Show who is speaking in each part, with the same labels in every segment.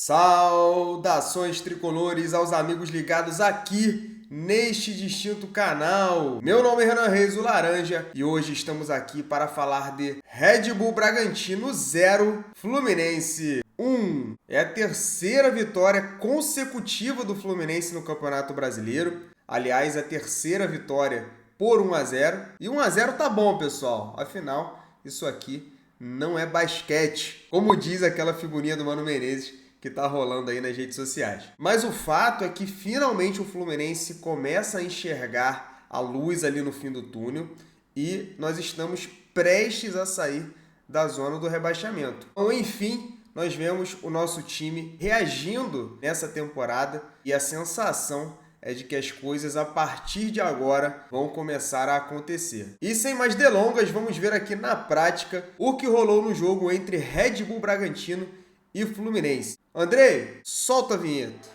Speaker 1: Saudações tricolores aos amigos ligados aqui neste distinto canal. Meu nome é Renan Reis, o Laranja, e hoje estamos aqui para falar de Red Bull Bragantino 0, Fluminense 1. É a terceira vitória consecutiva do Fluminense no Campeonato Brasileiro. Aliás, a terceira vitória por 1-0. E 1-0 tá bom, pessoal. Afinal, isso aqui não é basquete, como diz aquela figurinha do Mano Menezes que tá rolando aí nas redes sociais. Mas o fato é que finalmente o Fluminense começa a enxergar a luz ali no fim do túnel e nós estamos prestes a sair da zona do rebaixamento. Então, enfim, nós vemos o nosso time reagindo nessa temporada e a sensação é de que as coisas a partir de agora vão começar a acontecer. E sem mais delongas, vamos ver aqui na prática o que rolou no jogo entre Red Bull Bragantino e Fluminense. Andrei, solta a vinheta.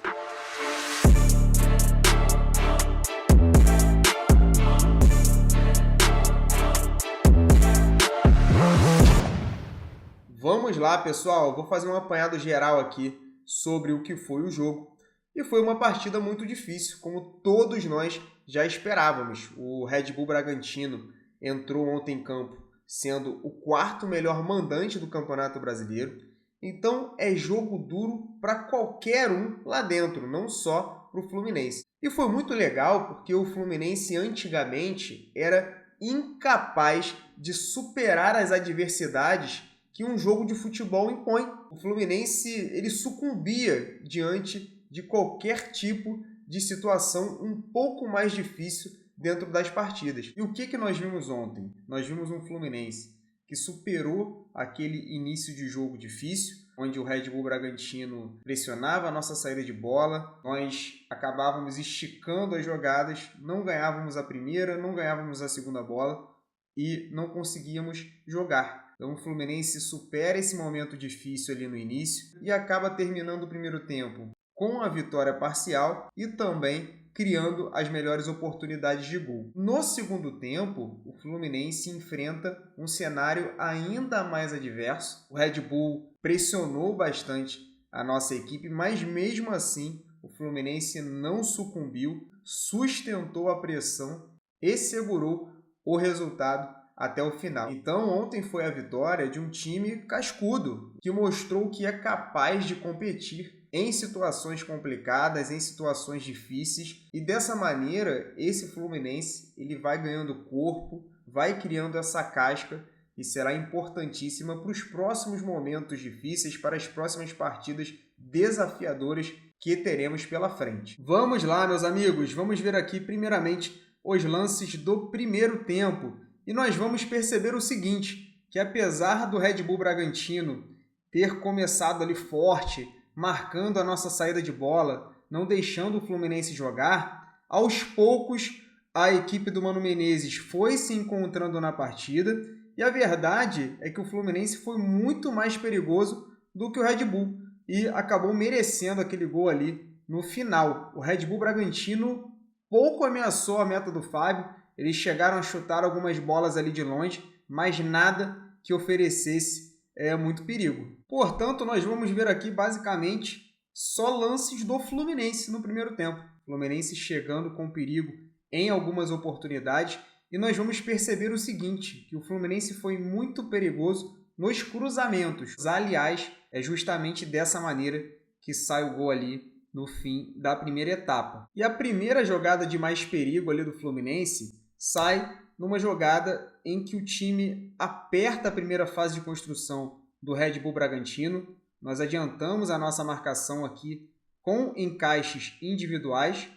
Speaker 1: Vamos lá, pessoal. Vou fazer um apanhado geral aqui sobre o que foi o jogo. E foi uma partida muito difícil, como todos nós já esperávamos. O Red Bull Bragantino entrou ontem em campo sendo o quarto melhor mandante do Campeonato Brasileiro. Então é jogo duro para qualquer um lá dentro, não só para o Fluminense. E foi muito legal porque o Fluminense antigamente era incapaz de superar as adversidades que um jogo de futebol impõe. O Fluminense ele sucumbia diante de qualquer tipo de situação um pouco mais difícil dentro das partidas. E o que nós vimos ontem? Nós vimos um Fluminense que superou aquele início de jogo difícil, onde o Red Bull Bragantino pressionava a nossa saída de bola, nós acabávamos esticando as jogadas, não ganhávamos a primeira, não ganhávamos a segunda bola e não conseguíamos jogar. Então o Fluminense supera esse momento difícil ali no início e acaba terminando o primeiro tempo com a vitória parcial e também criando as melhores oportunidades de gol. No segundo tempo, o Fluminense enfrenta um cenário ainda mais adverso. O Red Bull pressionou bastante a nossa equipe, mas mesmo assim o Fluminense não sucumbiu, sustentou a pressão e segurou o resultado até o final. Então ontem foi a vitória de um time cascudo, que mostrou que é capaz de competir em situações complicadas, em situações difíceis, e dessa maneira esse Fluminense ele vai ganhando corpo, vai criando essa casca e será importantíssima para os próximos momentos difíceis, para as próximas partidas desafiadoras que teremos pela frente. Vamos lá, meus amigos, vamos ver aqui primeiramente os lances do primeiro tempo e nós vamos perceber o seguinte, que apesar do Red Bull Bragantino ter começado ali forte, marcando a nossa saída de bola, não deixando o Fluminense jogar, aos poucos a equipe do Mano Menezes foi se encontrando na partida e a verdade é que o Fluminense foi muito mais perigoso do que o Red Bull e acabou merecendo aquele gol ali no final. O Red Bull Bragantino pouco ameaçou a meta do Fábio, eles chegaram a chutar algumas bolas ali de longe, mas nada que oferecesse muito perigo. Portanto, nós vamos ver aqui basicamente só lances do Fluminense no primeiro tempo. Fluminense chegando com perigo em algumas oportunidades e nós vamos perceber o seguinte, que o Fluminense foi muito perigoso nos cruzamentos. Aliás, é justamente dessa maneira que sai o gol ali no fim da primeira etapa. E a primeira jogada de mais perigo ali do Fluminense sai numa jogada em que o time aperta a primeira fase de construção do Red Bull Bragantino. Nós adiantamos a nossa marcação aqui com encaixes individuais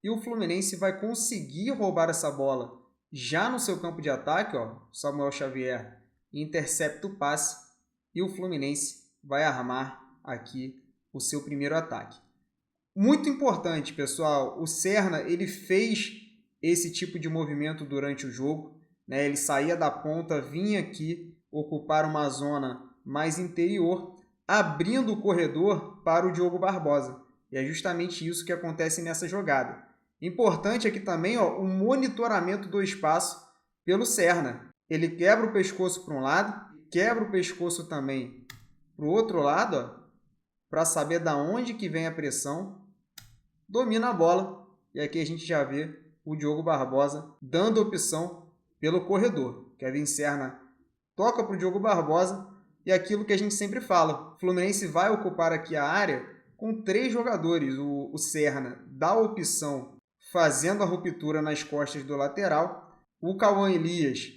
Speaker 1: e o Fluminense vai conseguir roubar essa bola já no seu campo de ataque. Samuel Xavier intercepta o passe e o Fluminense vai armar aqui o seu primeiro ataque. Muito importante, pessoal, o Serna ele fez esse tipo de movimento durante o jogo, né? Ele saía da ponta, vinha aqui ocupar uma zona mais interior, abrindo o corredor para o Diogo Barbosa. E é justamente isso que acontece nessa jogada. Importante aqui também o monitoramento do espaço pelo Serna. Ele quebra o pescoço para um lado, quebra o pescoço também para o outro lado, para saber da onde que vem a pressão, domina a bola e aqui a gente já vê o Diogo Barbosa dando opção pelo corredor. Kevin Serna toca para o Diogo Barbosa e aquilo que a gente sempre fala, o Fluminense vai ocupar aqui a área com 3 jogadores. O Serna dá a opção fazendo a ruptura nas costas do lateral, o Cauã Elias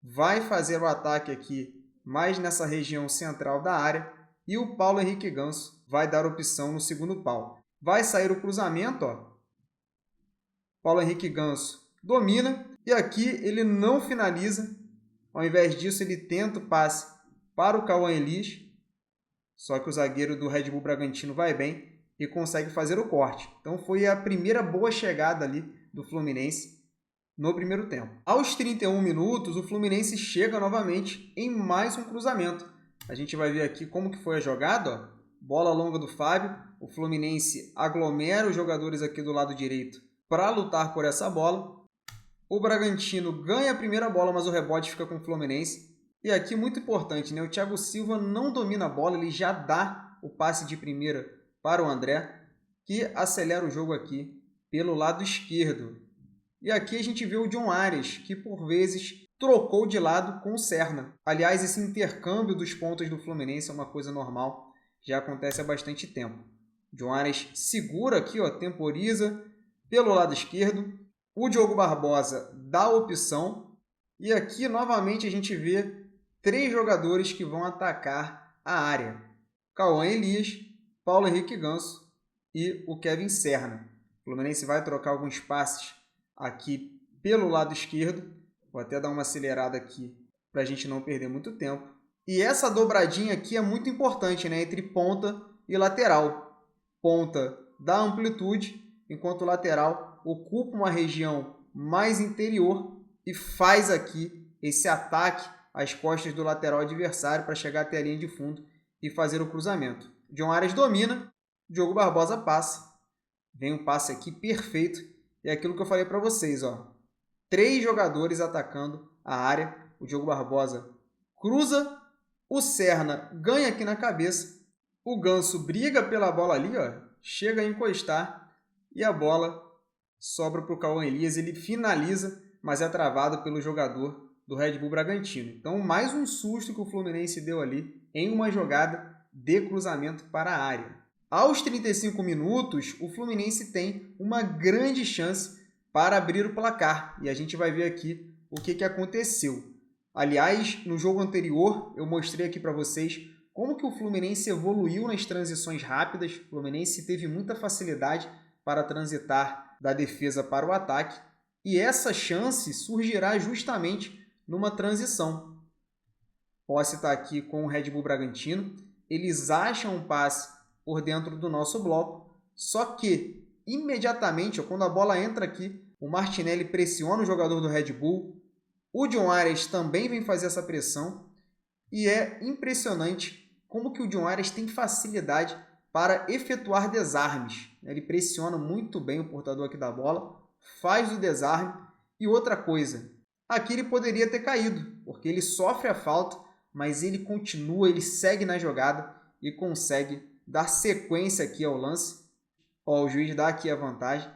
Speaker 1: vai fazer o ataque aqui mais nessa região central da área e o Paulo Henrique Ganso vai dar opção no segundo pau. Vai sair o cruzamento, ó. Paulo Henrique Ganso domina e aqui ele não finaliza. Ao invés disso, ele tenta o passe para o Cauã Elias, só que o zagueiro do Red Bull Bragantino vai bem e consegue fazer o corte. Então foi a primeira boa chegada ali do Fluminense no primeiro tempo. Aos 31 minutos, o Fluminense chega novamente em mais um cruzamento. A gente vai ver aqui como que foi a jogada, ó. Bola longa do Fábio, o Fluminense aglomera os jogadores aqui do lado direito para lutar por essa bola. O Bragantino ganha a primeira bola, mas o rebote fica com o Fluminense. E aqui muito importante, né? O Thiago Silva não domina a bola, ele já dá o passe de primeira para o André, que acelera o jogo aqui pelo lado esquerdo. E aqui a gente vê o John Arias, que por vezes trocou de lado com o Serna. Aliás, esse intercâmbio dos pontos do Fluminense é uma coisa normal, já acontece há bastante tempo. O John Arias segura aqui, ó, temporiza pelo lado esquerdo. O Diogo Barbosa dá a opção. E aqui novamente a gente vê 3 jogadores que vão atacar a área. Cauã Elias, Paulo Henrique Ganso e o Kevin Serna. O Fluminense vai trocar alguns passes aqui pelo lado esquerdo. Vou até dar uma acelerada aqui para a gente não perder muito tempo. E essa dobradinha aqui é muito importante, né? Entre ponta e lateral. Ponta dá amplitude, enquanto o lateral ocupa uma região mais interior e faz aqui esse ataque às costas do lateral adversário para chegar até a linha de fundo e fazer o cruzamento. John Arias domina, Diogo Barbosa passa. Vem um passe aqui perfeito. É aquilo que eu falei para vocês, ó. 3 jogadores atacando a área. O Diogo Barbosa cruza, o Serna ganha aqui na cabeça, o Ganso briga pela bola ali, ó, chega a encostar e a bola sobra para o Cauã Elias. Ele finaliza, mas é travado pelo jogador do Red Bull Bragantino. Então, mais um susto que o Fluminense deu ali em uma jogada de cruzamento para a área. Aos 35 minutos, o Fluminense tem uma grande chance para abrir o placar. E a gente vai ver aqui o que aconteceu. Aliás, no jogo anterior, eu mostrei aqui para vocês como que o Fluminense evoluiu nas transições rápidas. O Fluminense teve muita facilidade para transitar da defesa para o ataque. E essa chance surgirá justamente numa transição. Posse está aqui com o Red Bull Bragantino. Eles acham um passe por dentro do nosso bloco. Só que, imediatamente, quando a bola entra aqui, o Martinelli pressiona o jogador do Red Bull. O John Arias também vem fazer essa pressão. E é impressionante como que o John Arias tem facilidade para efetuar desarmes. Ele pressiona muito bem o portador aqui da bola, faz o desarme. E outra coisa, aqui ele poderia ter caído, porque ele sofre a falta, mas ele continua, ele segue na jogada e consegue dar sequência aqui ao lance. Ó, o juiz dá aqui a vantagem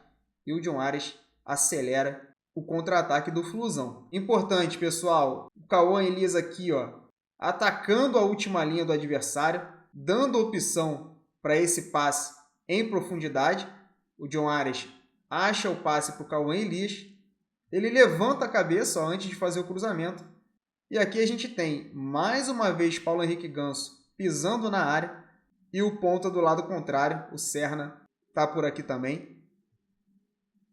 Speaker 1: e o John Arias acelera o contra-ataque do Flusão. Importante, pessoal, o Cauã Elias aqui, ó, atacando a última linha do adversário, dando opção para esse passe em profundidade. O John Arias acha o passe para o Cauã Elias. Ele levanta a cabeça, ó, antes de fazer o cruzamento. E aqui a gente tem, mais uma vez, Paulo Henrique Ganso pisando na área. E o ponta do lado contrário, o Serna, está por aqui também.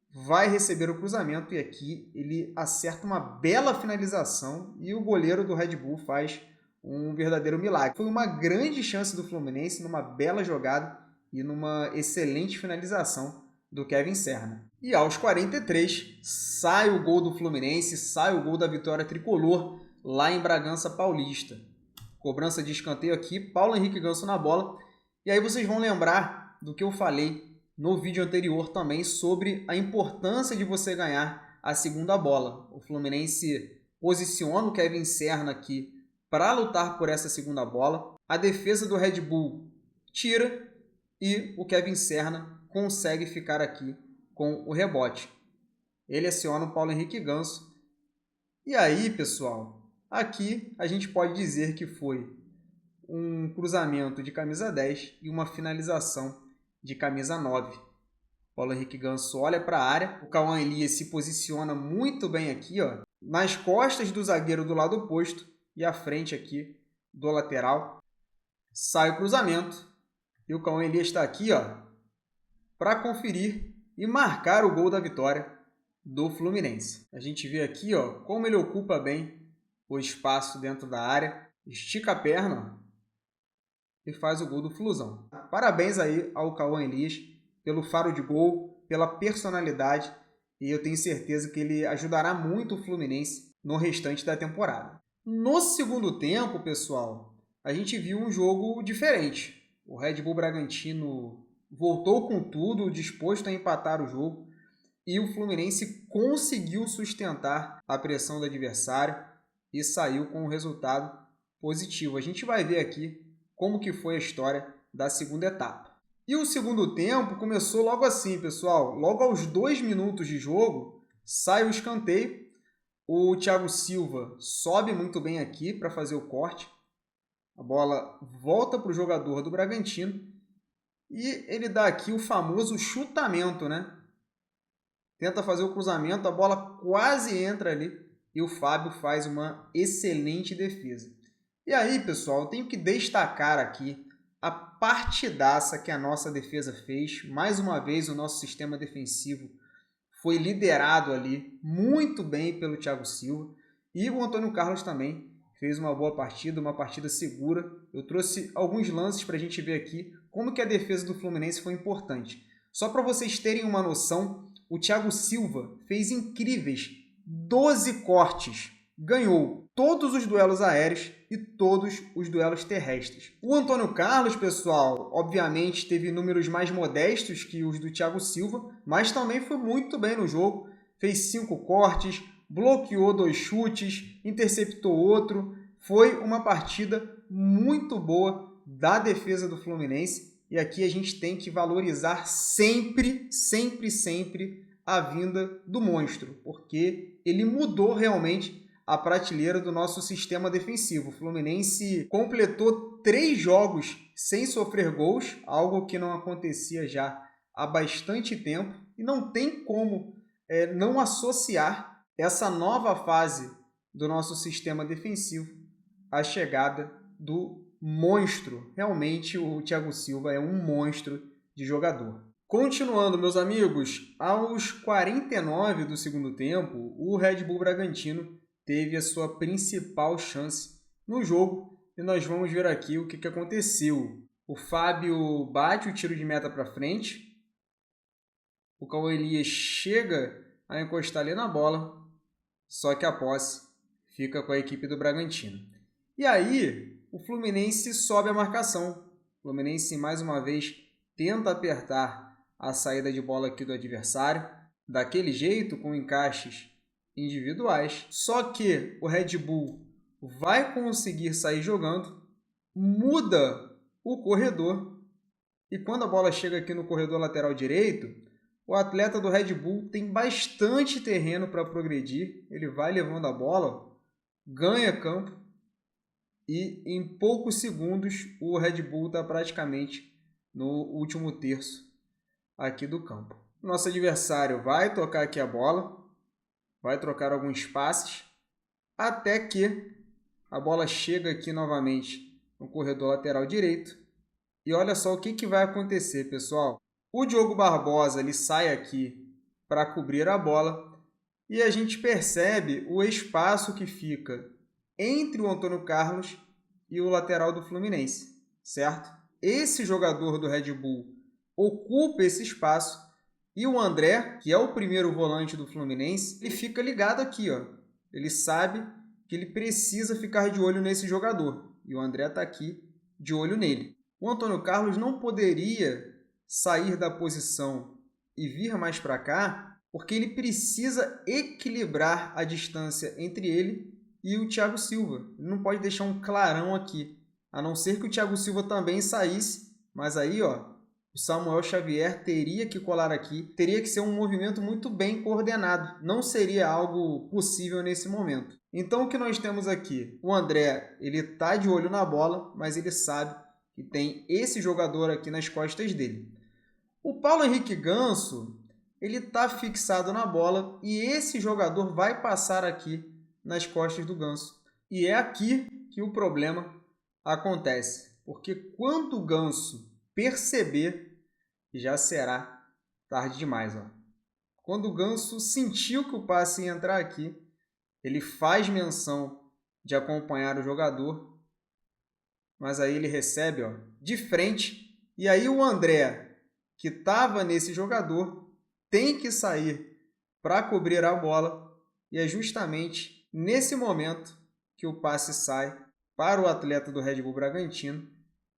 Speaker 1: Vai receber o cruzamento e aqui ele acerta uma bela finalização. E o goleiro do Red Bull faz um verdadeiro milagre. Foi uma grande chance do Fluminense, numa bela jogada e numa excelente finalização do Kevin Serna. E aos 43, sai o gol do Fluminense, sai o gol da vitória tricolor lá em Bragança Paulista. Cobrança de escanteio aqui, Paulo Henrique Ganso na bola. E aí vocês vão lembrar do que eu falei no vídeo anterior também sobre a importância de você ganhar a segunda bola. O Fluminense posiciona o Kevin Serna aqui para lutar por essa segunda bola. A defesa do Red Bull tira e o Kevin Serna consegue ficar aqui com o rebote. Ele aciona o Paulo Henrique Ganso. E aí, pessoal, aqui a gente pode dizer que foi um cruzamento de camisa 10 e uma finalização de camisa 9. Paulo Henrique Ganso olha para a área, o Cauã Elias se posiciona muito bem aqui, ó, nas costas do zagueiro do lado oposto e à frente aqui do lateral. Sai o cruzamento e o Cauã Elias está aqui, ó, para conferir e marcar o gol da vitória do Fluminense. A gente vê aqui, ó, como ele ocupa bem o espaço dentro da área, estica a perna, ó, e faz o gol do Flusão. Parabéns aí ao Cauã Elias pelo faro de gol, pela personalidade, e eu tenho certeza que ele ajudará muito o Fluminense no restante da temporada. No segundo tempo, pessoal, a gente viu um jogo diferente. O Red Bull Bragantino voltou com tudo, disposto a empatar o jogo, e o Fluminense conseguiu sustentar a pressão do adversário e saiu com um resultado positivo. A gente vai ver aqui como que foi a história da segunda etapa. E o segundo tempo começou logo assim, pessoal. Logo aos 2 minutos de jogo, sai o escanteio. O Thiago Silva sobe muito bem aqui para fazer o corte. A bola volta para o jogador do Bragantino. E ele dá aqui o famoso chutamento, né? Tenta fazer o cruzamento, a bola quase entra ali. E o Fábio faz uma excelente defesa. E aí, pessoal, eu tenho que destacar aqui a partidaça que a nossa defesa fez. Mais uma vez, o nosso sistema defensivo foi liderado ali muito bem pelo Thiago Silva. E o Antônio Carlos também fez uma boa partida, uma partida segura. Eu trouxe alguns lances para a gente ver aqui como que a defesa do Fluminense foi importante. Só para vocês terem uma noção, o Thiago Silva fez incríveis 12 cortes. Ganhou todos os duelos aéreos e todos os duelos terrestres. O Antônio Carlos, pessoal, obviamente teve números mais modestos que os do Thiago Silva, mas também foi muito bem no jogo. Fez 5 cortes, bloqueou 2 chutes, interceptou outro. Foi uma partida muito boa da defesa do Fluminense. E aqui a gente tem que valorizar sempre, sempre, sempre a vinda do monstro, porque ele mudou realmente a prateleira do nosso sistema defensivo. O Fluminense completou 3 jogos sem sofrer gols, algo que não acontecia já há bastante tempo, e não tem como não associar essa nova fase do nosso sistema defensivo à chegada do monstro. Realmente o Thiago Silva é um monstro de jogador. Continuando, meus amigos, aos 49 do segundo tempo, o Red Bull Bragantino teve a sua principal chance no jogo e nós vamos ver aqui o que aconteceu. O Fábio bate o tiro de meta para frente, o Cauã Elias chega a encostar ali na bola, só que a posse fica com a equipe do Bragantino. E aí, o Fluminense sobe a marcação. O Fluminense, mais uma vez, tenta apertar a saída de bola aqui do adversário, daquele jeito, com encaixes individuais. Só que o Red Bull vai conseguir sair jogando, muda o corredor, e quando a bola chega aqui no corredor lateral direito, o atleta do Red Bull tem bastante terreno para progredir. Ele vai levando a bola, ganha campo, e em poucos segundos o Red Bull está praticamente no último terço aqui do campo. Nosso adversário vai tocar aqui a bola, vai trocar alguns passes, até que a bola chega aqui novamente no corredor lateral direito. E olha só o que vai acontecer, pessoal. O Diogo Barbosa ele sai aqui para cobrir a bola e a gente percebe o espaço que fica entre o Antônio Carlos e o lateral do Fluminense, certo? Esse jogador do Red Bull ocupa esse espaço e o André, que é o primeiro volante do Fluminense, ele fica ligado aqui, ó. Ele sabe que ele precisa ficar de olho nesse jogador e o André está aqui de olho nele. O Antônio Carlos não poderia sair da posição e vir mais para cá, porque ele precisa equilibrar a distância entre ele e o Thiago Silva. Ele não pode deixar um clarão aqui, a não ser que o Thiago Silva também saísse, mas aí, ó, O Samuel Xavier teria que colar aqui, teria que ser um movimento muito bem coordenado. Não seria algo possível nesse momento. Então o que nós temos aqui? O André, ele está de olho na bola, mas ele sabe que tem esse jogador aqui nas costas dele. O Paulo Henrique Ganso, ele está fixado na bola e esse jogador vai passar aqui nas costas do Ganso. E é aqui que o problema acontece. Porque quando o Ganso perceber, já será tarde demais. Ó. Quando o Ganso sentiu que o passe ia entrar aqui, ele faz menção de acompanhar o jogador, mas aí ele recebe de frente, e aí o André, que estava nesse jogador, tem que sair para cobrir a bola, e é justamente nesse momento que o passe sai para o atleta do Red Bull Bragantino,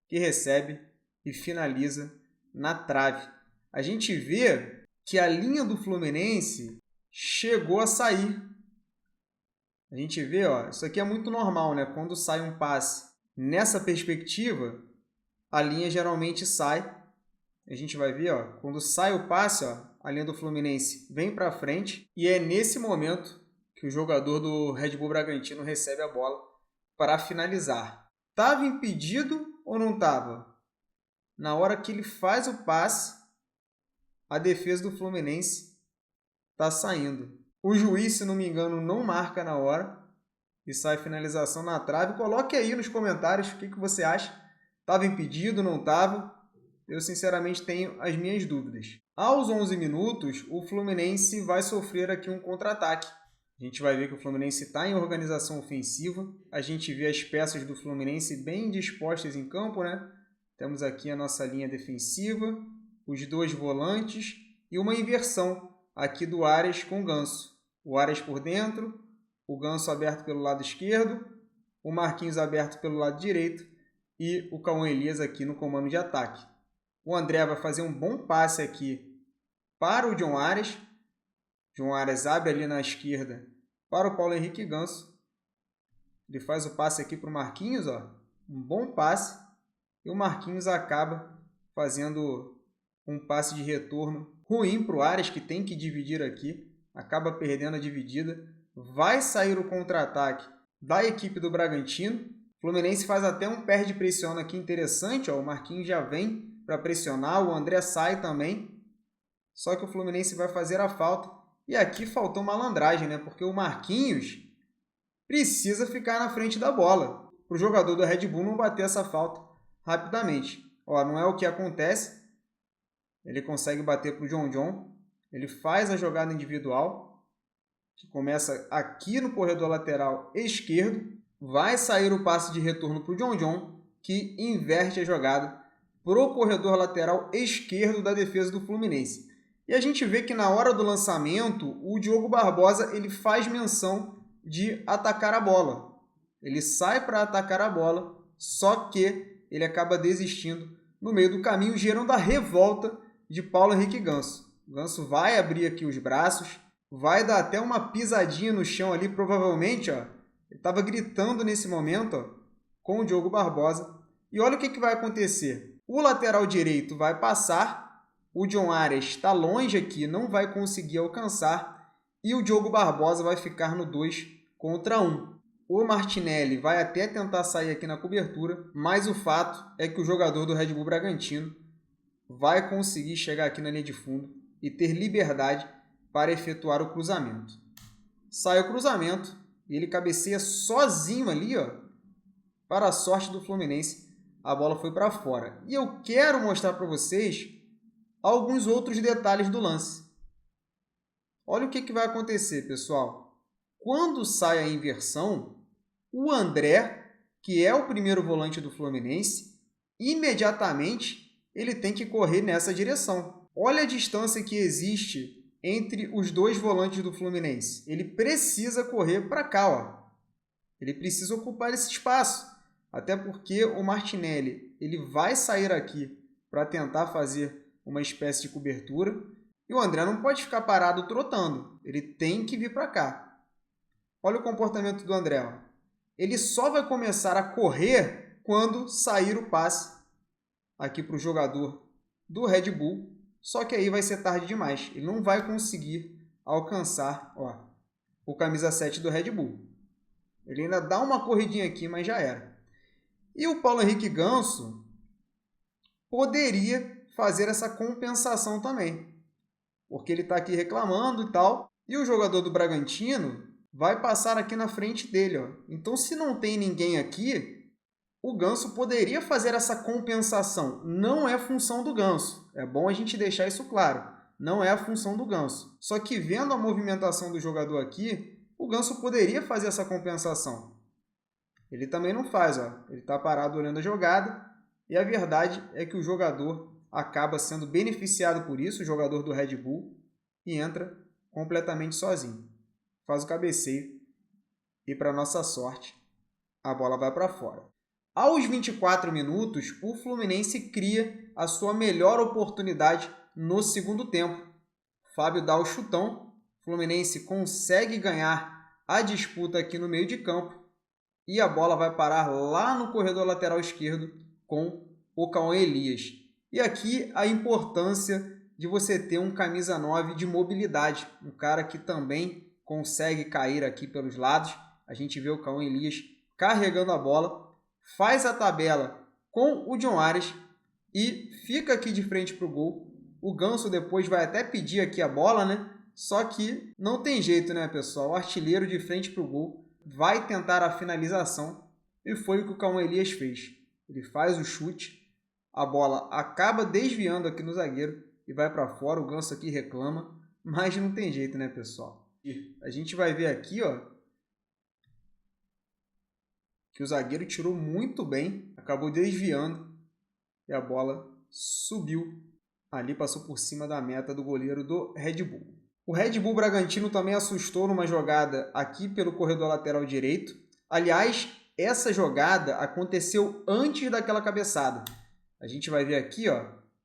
Speaker 1: que recebe e finaliza na trave. A gente vê que a linha do Fluminense chegou a sair. A gente vê, isso aqui é muito normal, né? Quando sai um passe nessa perspectiva, a linha geralmente sai. A gente vai ver, quando sai o passe, a linha do Fluminense vem para frente e é nesse momento que o jogador do Red Bull Bragantino recebe a bola para finalizar. Estava impedido ou não estava? Na hora que ele faz o passe, a defesa do Fluminense está saindo. O juiz, se não me engano, não marca na hora e sai finalização na trave. Coloque aí nos comentários o que você acha. Estava impedido, não estava? Eu, sinceramente, tenho as minhas dúvidas. Aos 11 minutos, o Fluminense vai sofrer aqui um contra-ataque. A gente vai ver que o Fluminense está em organização ofensiva. A gente vê as peças do Fluminense bem dispostas em campo, né? Temos aqui a nossa linha defensiva, os dois volantes e uma inversão aqui do Arias com o Ganso. O Arias por dentro, o Ganso aberto pelo lado esquerdo, o Marquinhos aberto pelo lado direito e o Cauã Elias aqui no comando de ataque. O André vai fazer um bom passe aqui para o John Arias. John Arias abre ali na esquerda para o Paulo Henrique Ganso. Ele faz o passe aqui para o Marquinhos, um bom passe. E o Marquinhos acaba fazendo um passe de retorno ruim para o Arias, que tem que dividir aqui. Acaba perdendo a dividida. Vai sair o contra-ataque da equipe do Bragantino. O Fluminense faz até um perde-pressiona aqui interessante. O Marquinhos já vem para pressionar. O André sai também. Só que o Fluminense vai fazer a falta. E aqui faltou malandragem, né? Porque o Marquinhos precisa ficar na frente da bola para o jogador do Red Bull não bater essa falta rapidamente. Não é o que acontece. Ele consegue bater para o John. Ele faz a jogada individual, que começa aqui no corredor lateral esquerdo. Vai sair o passe de retorno para o John, que inverte a jogada para o corredor lateral esquerdo da defesa do Fluminense. E a gente vê que na hora do lançamento, o Diogo Barbosa ele faz menção de atacar a bola. Ele sai para atacar a bola, só que ele acaba desistindo no meio do caminho, gerando a revolta de Paulo Henrique Ganso. O Ganso vai abrir aqui os braços, vai dar até uma pisadinha no chão ali, provavelmente, ele estava gritando nesse momento, com o Diogo Barbosa. E olha o que vai acontecer. O lateral direito vai passar, o John Arias está longe aqui, não vai conseguir alcançar, e o Diogo Barbosa vai ficar no 2 contra 1. O Martinelli vai até tentar sair aqui na cobertura, mas o fato é que o jogador do Red Bull Bragantino vai conseguir chegar aqui na linha de fundo e ter liberdade para efetuar o cruzamento. Sai o cruzamento e ele cabeceia sozinho ali, para a sorte do Fluminense, a bola foi para fora. E eu quero mostrar para vocês alguns outros detalhes do lance. Olha o que vai acontecer, pessoal. Quando sai a inversão, o André, que é o primeiro volante do Fluminense, imediatamente ele tem que correr nessa direção. Olha a distância que existe entre os dois volantes do Fluminense. Ele precisa correr para cá. Ele precisa ocupar esse espaço. Até porque o Martinelli ele vai sair aqui para tentar fazer uma espécie de cobertura. E o André não pode ficar parado trotando. Ele tem que vir para cá. Olha o comportamento do André. Ele só vai começar a correr quando sair o passe aqui para o jogador do Red Bull, só que aí vai ser tarde demais. Ele não vai conseguir alcançar o camisa 7 do Red Bull. Ele ainda dá uma corridinha aqui, mas já era. E o Paulo Henrique Ganso poderia fazer essa compensação também, porque ele está aqui reclamando e tal, e o jogador do Bragantino vai passar aqui na frente dele. Então, se não tem ninguém aqui, o Ganso poderia fazer essa compensação. Não é função do Ganso. É bom a gente deixar isso claro. Não é a função do Ganso. Só que vendo a movimentação do jogador aqui, o Ganso poderia fazer essa compensação. Ele também não faz. Ele está parado olhando a jogada. E a verdade é que o jogador acaba sendo beneficiado por isso, o jogador do Red Bull, e entra completamente sozinho. Faz o cabeceio e, para nossa sorte, a bola vai para fora. Aos 24 minutos, o Fluminense cria a sua melhor oportunidade no segundo tempo. Fábio dá o chutão, o Fluminense consegue ganhar a disputa aqui no meio de campo e a bola vai parar lá no corredor lateral esquerdo com o Cauã Elias. E aqui a importância de você ter um camisa 9 de mobilidade, um cara que também consegue cair aqui pelos lados. A gente vê o Cauã Elias carregando a bola, faz a tabela com o John Ares e fica aqui de frente para o gol. O Ganso depois vai até pedir aqui a bola, né? Só que não tem jeito, né, pessoal? O artilheiro de frente para o gol vai tentar a finalização e foi o que o Cauã Elias fez. Ele faz o chute, a bola acaba desviando aqui no zagueiro e vai para fora. O Ganso aqui reclama, mas não tem jeito, né, pessoal? A gente vai ver aqui, que o zagueiro tirou muito bem, acabou desviando e a bola subiu ali, passou por cima da meta do goleiro do Red Bull. O Red Bull Bragantino também assustou numa jogada aqui pelo corredor lateral direito. Aliás, essa jogada aconteceu antes daquela cabeçada. A gente vai ver aqui,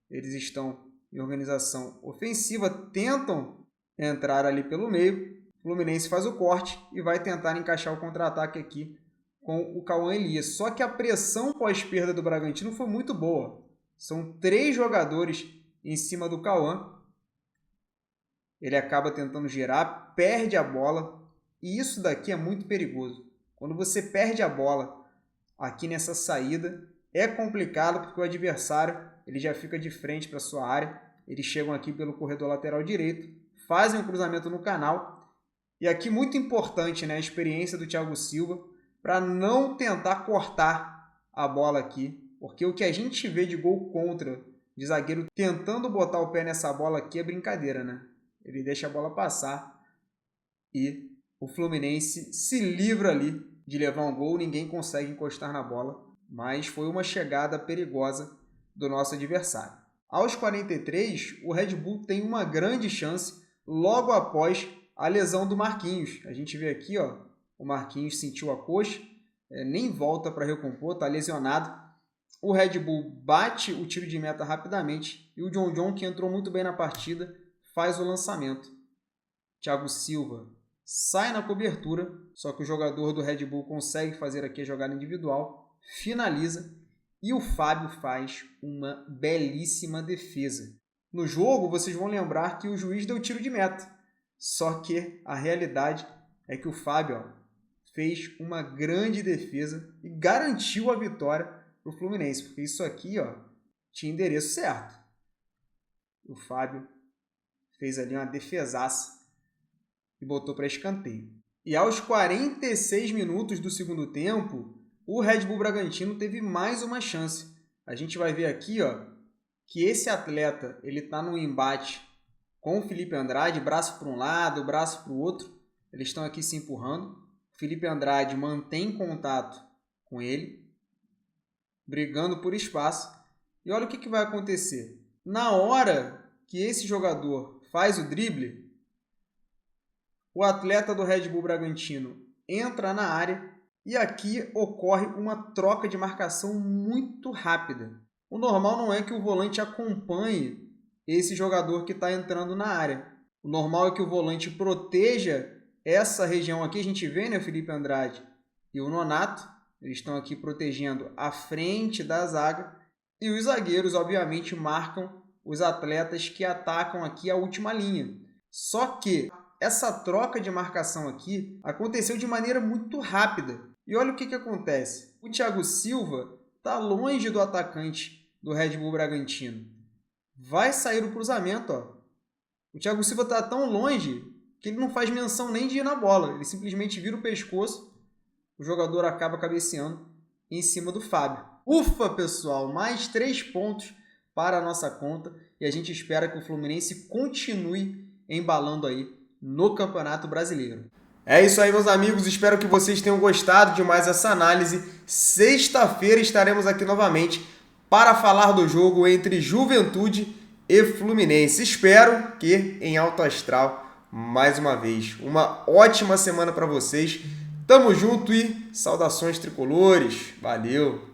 Speaker 1: eles estão em organização ofensiva, tentam entrar ali pelo meio. O Fluminense faz o corte e vai tentar encaixar o contra-ataque aqui com o Cauã Elias. Só que a pressão pós-perda do Bragantino foi muito boa. São 3 jogadores em cima do Cauã. Ele acaba tentando girar, perde a bola. E isso daqui é muito perigoso. Quando você perde a bola aqui nessa saída, é complicado porque o adversário ele já fica de frente para a sua área. Eles chegam aqui pelo corredor lateral direito, fazem um cruzamento no canal. E aqui muito importante, né, a experiência do Thiago Silva para não tentar cortar a bola aqui. Porque o que a gente vê de gol contra, de zagueiro tentando botar o pé nessa bola aqui é brincadeira, né? Ele deixa a bola passar e o Fluminense se livra ali de levar um gol. Ninguém consegue encostar na bola, mas foi uma chegada perigosa do nosso adversário. Aos 43, o Red Bull tem uma grande chance logo após a lesão do Marquinhos. A gente vê aqui, o Marquinhos sentiu a coxa, nem volta para recompor, está lesionado. O Red Bull bate o tiro de meta rapidamente e o John, que entrou muito bem na partida, faz o lançamento. Thiago Silva sai na cobertura, só que o jogador do Red Bull consegue fazer aqui a jogada individual, finaliza e o Fábio faz uma belíssima defesa. No jogo, vocês vão lembrar que o juiz deu tiro de meta, só que a realidade é que o Fábio fez uma grande defesa e garantiu a vitória para o Fluminense, porque isso aqui tinha endereço certo. O Fábio fez ali uma defesaça e botou para escanteio. E aos 46 minutos do segundo tempo, o Red Bull Bragantino teve mais uma chance. A gente vai ver aqui que esse atleta está num embate com o Felipe Andrade, braço para um lado, braço para o outro. Eles estão aqui se empurrando. O Felipe Andrade mantém contato com ele, brigando por espaço. E olha o que vai acontecer. Na hora que esse jogador faz o drible, o atleta do Red Bull Bragantino entra na área e aqui ocorre uma troca de marcação muito rápida. O normal não é que o volante acompanhe esse jogador que está entrando na área. O normal é que o volante proteja essa região aqui. A gente vê, né, o Felipe Andrade e o Nonato. Eles estão aqui protegendo a frente da zaga. E os zagueiros, obviamente, marcam os atletas que atacam aqui a última linha. Só que essa troca de marcação aqui aconteceu de maneira muito rápida. E olha o que acontece. O Thiago Silva está longe do atacante do Red Bull Bragantino. Vai sair o cruzamento. Ó. O Thiago Silva está tão longe que ele não faz menção nem de ir na bola. Ele simplesmente vira o pescoço, o jogador acaba cabeceando em cima do Fábio. Ufa, pessoal! Mais 3 pontos para a nossa conta e a gente espera que o Fluminense continue embalando aí no Campeonato Brasileiro. É isso aí, meus amigos. Espero que vocês tenham gostado de mais essa análise. Sexta-feira estaremos aqui novamente para falar do jogo entre Juventude e Fluminense. Espero que em alto astral, mais uma vez. Uma ótima semana para vocês. Tamo junto e saudações tricolores. Valeu!